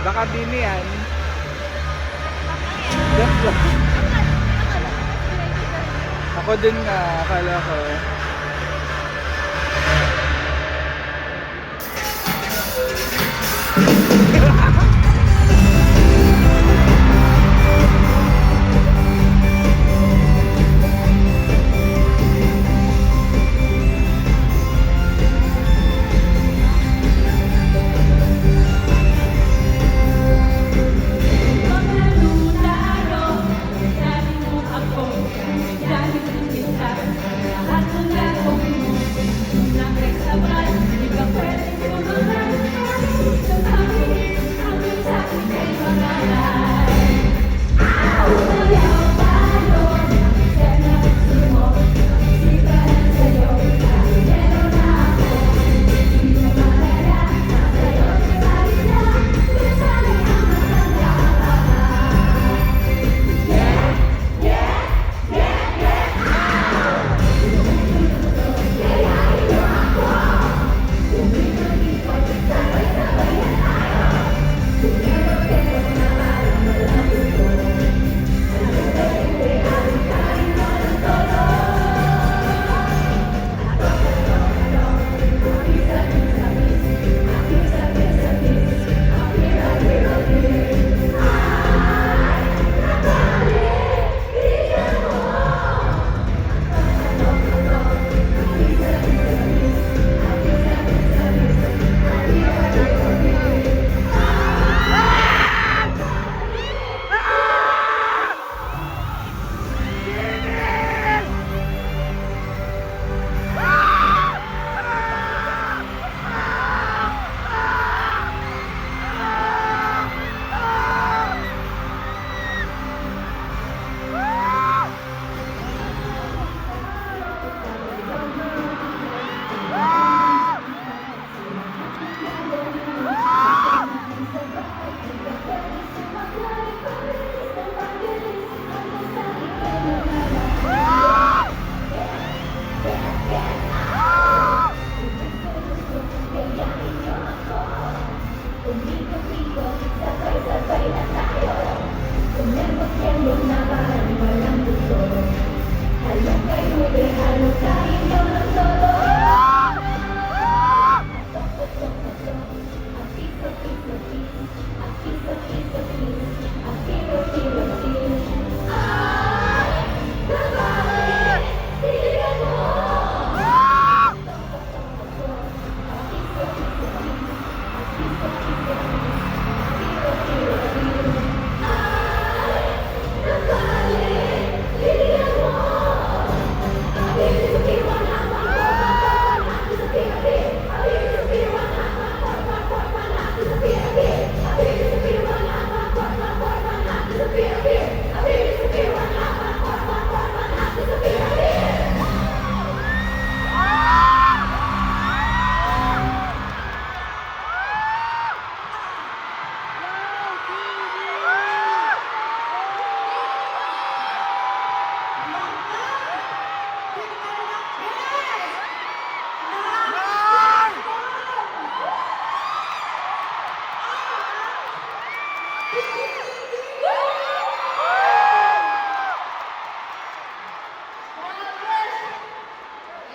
Baka Bini yan. Joke lang. Ako din nga, akala ko.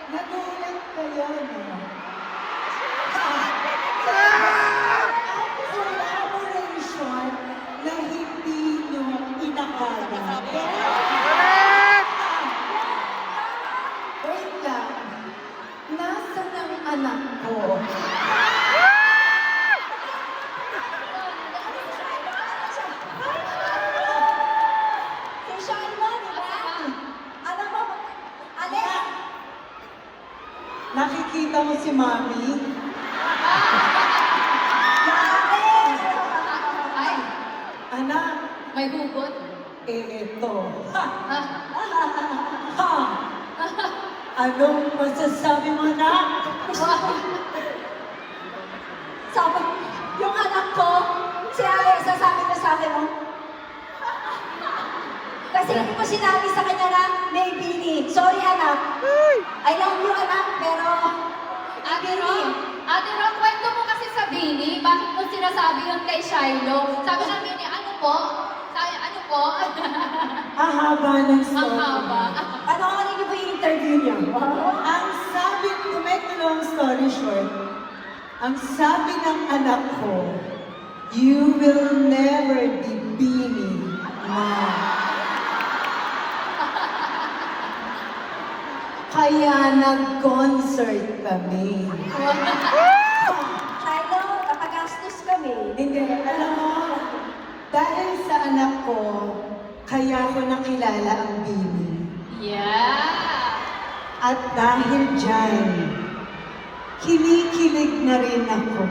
Nagulat kayo, no? Collaboration na hindi nyo inakala. Wait lang. Nasaan ang anak ko? Nakikita mo si Mami? Ay, Anak, may hugot. ito. Ha! Anong masasabi mo, anak? Sabi, yung anak ko, si Alexa sabi na sa akin, oh. Kasi hindi ko sinabi sa kanya na may Bini. Sorry, anak. I love you, anak, pero... Ate Ron, kwento mo kasi sa Bini, bakit mo sinasabi yun kay Shai? Shiloh. Sabi ng Bini, ano po? Sabi, ano po? Ang haba ng Ang story. haba. Panoorin niyo ba yung interview niya? Ang sabi, to make the long story short, ang sabi ng anak ko, you will never be Bini, Mom. Kaya nag-concert kami. Shiloh, napagastos kami. Hindi, alam mo, dahil sa anak ko, kaya ko nakilala ang Bini. Yeah. At dahil dyan, kinikilig na rin ako.